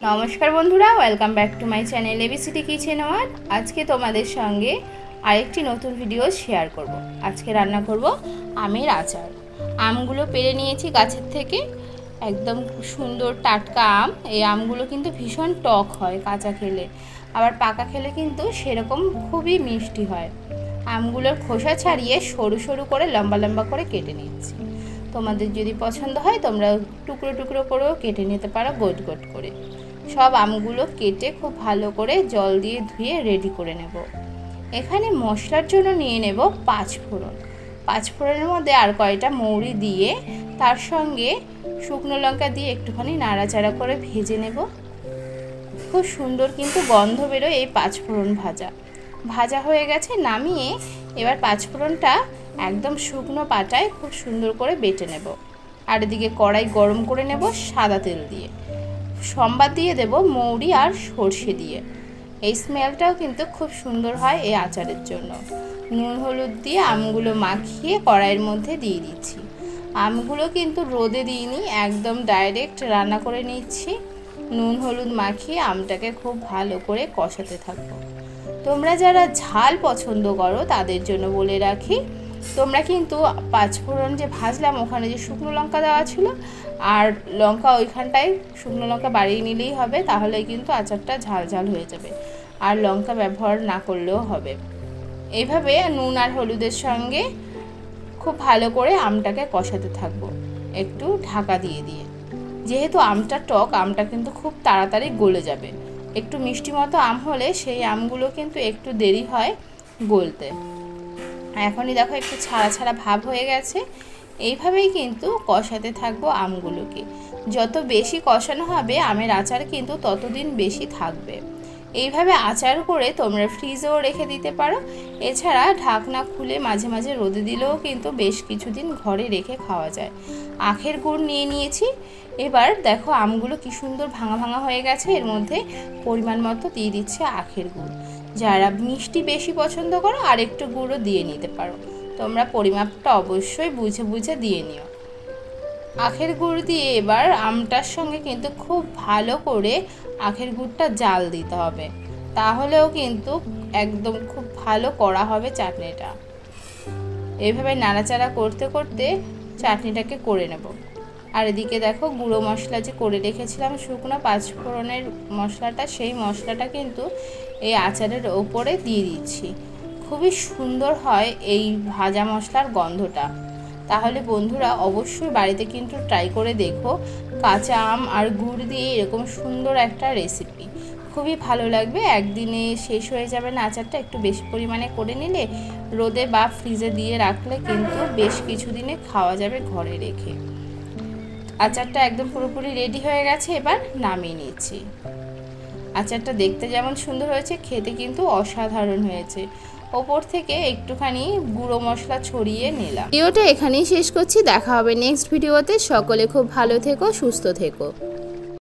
নমস্কার বন্ধুরা, welcome back to my channel A B C D kitchen one. আজকে তোমাদের সঙ্গে আরেকটি নতুন ভিডিও শেয়ার করব। আজকে রান্না করব আমের আচার। আমগুলো পেড়ে নিয়েছি গাছের থেকে, একদম সুন্দর টাটকা আম। এই আমগুলো কিন্তু ভীষণ টক হয় কাঁচা খেলে, আবার পাকা খেলে কিন্তু সেরকম খুবই মিষ্টি হয়। আমগুলোর খোসা ছাড়িয়ে সরু সরু করে লম্বা লম্বা করে কেটে নিয়েছি। তোমাদের যদি পছন্দ হয় তোমরা টুকরো টুকরো করেও কেটে নিতে পারো, গোট গোট করে। সব আমগুলো কেটে খুব ভালো করে জল দিয়ে ধুয়ে রেডি করে নেব। এখানে মশলার জন্য নিয়ে নেব 5 ফোড়ন। 5 ফোড়নের মধ্যে আর কয়টা মৌরি দিয়ে তার সঙ্গে শুকনো লঙ্কা দিয়ে একটুখানি নাড়াচাড়া করে ভেজে নেব। খুব সুন্দর কিন্তু গন্ধ বেরোয় এই 5 ফোড়ন ভাজা হয়ে গেছে। নামিয়ে এবার 5 ফোড়নটা একদম শুকনো পাটায় খুব সুন্দর করে বেটে নেব। আর এদিকে কড়াই গরম করে নেব সাদা তেল দিয়ে। সম্বাদ দিয়ে দেব মৌরি আর সর্ষে দিয়ে। এই স্মেলটাও কিন্তু খুব সুন্দর হয় এই আচারের জন্য। নুন হলুদ দিয়ে আমগুলো মাখিয়ে কড়াইয়ের মধ্যে দিয়ে দিচ্ছি। আমগুলো কিন্তু রোদে দিইনি, একদম ডাইরেক্ট রান্না করে নিচ্ছি। নুন হলুদ মাখিয়ে আমটাকে খুব ভালো করে কষাতে থাকবো। তোমরা যারা ঝাল পছন্দ করো তাদের জন্য বলে রাখি, তোমরা কিন্তু 5 ফোড়ন যে ভাজলাম ওখানে যে শুকনো লঙ্কা দেওয়া ছিল, আর লঙ্কা ওইখানটায় শুকনো লঙ্কা বাড়িয়ে নিলেই হবে, তাহলে কিন্তু আচারটা ঝাল ঝাল হয়ে যাবে। আর লঙ্কা ব্যবহার না করলেও হবে। এইভাবে নুন আর হলুদের সঙ্গে খুব ভালো করে আমটাকে কষাতে থাকবো, একটু ঢাকা দিয়ে দিয়ে। যেহেতু আমটা টক, আমটা কিন্তু খুব তাড়াতাড়ি গলে যাবে। একটু মিষ্টি মতো আম হলে সেই আমগুলো কিন্তু একটু দেরি হয় গলতে। এখনই দেখো একটু ছাড়া ছাড়া ভাব হয়ে গেছে। এইভাবেই কিন্তু কষাতে থাকবো আমগুলোকে। যত বেশি কষানো হবে আমের আচার কিন্তু ততদিন বেশি থাকবে। এইভাবে আচার করে তোমরা ফ্রিজেও রেখে দিতে পারো। এছাড়া ঢাকনা খুলে মাঝে মাঝে রোদে দিলেও কিন্তু বেশ কিছুদিন ঘরে রেখে খাওয়া যায়। আখের গুড় নিয়ে নিয়েছি। এবার দেখো আমগুলো কি সুন্দর ভাঙা ভাঙা হয়ে গেছে। এর মধ্যে পরিমাণ মতো দিয়ে দিচ্ছে আখের গুড়। যারা মিষ্টি বেশি পছন্দ করো আর একটু গুঁড়ো দিয়ে নিতে পারো। তোমরা পরিমাপটা অবশ্যই বুঝে বুঝে দিয়ে নিও। আখের গুড় দিয়ে এবার আমটার সঙ্গে কিন্তু খুব ভালো করে আখের গুড়টা জাল দিতে হবে, তাহলেও কিন্তু একদম খুব ভালো করা হবে চাটনিটা। এইভাবে নাড়াচাড়া করতে করতে চাটনিটাকে করে নেব। আর এদিকে দেখো গুঁড়ো মশলা যে করে রেখেছিলাম শুকনো 5 ফোড়নের মশলাটা, সেই মশলাটা কিন্তু এই আচারের ওপরে দিয়ে দিচ্ছি। খুবই সুন্দর হয় এই ভাজা মশলার গন্ধটা। তাহলে বন্ধুরা অবশ্যই বাড়িতে কিন্তু ট্রাই করে দেখো। কাঁচা আম আর গুড় দিয়ে এরকম সুন্দর একটা রেসিপি খুবই ভালো লাগবে। একদিনে শেষ হয়ে যাবে না আচারটা। একটু বেশি পরিমাণে করে নিলে রোদে বা ফ্রিজে দিয়ে রাখলে কিন্তু বেশ কিছুদিনে খাওয়া যাবে ঘরে রেখে। আচারটা একদম পুরোপুরি রেডি হয়ে গেছে, এবার নামিয়ে নিচ্ছি। আচারটা দেখতে যেমন সুন্দর হয়েছে, খেতে কিন্তু অসাধারণ হয়েছে। ওপর থেকে একটুখানি গুঁড়ো মশলা ছড়িয়ে নিলাম। ভিডিওটা এখানেই শেষ করছি। দেখা হবে নেক্সট ভিডিওতে। সকলে খুব ভালো থেকো, সুস্থ থেকো।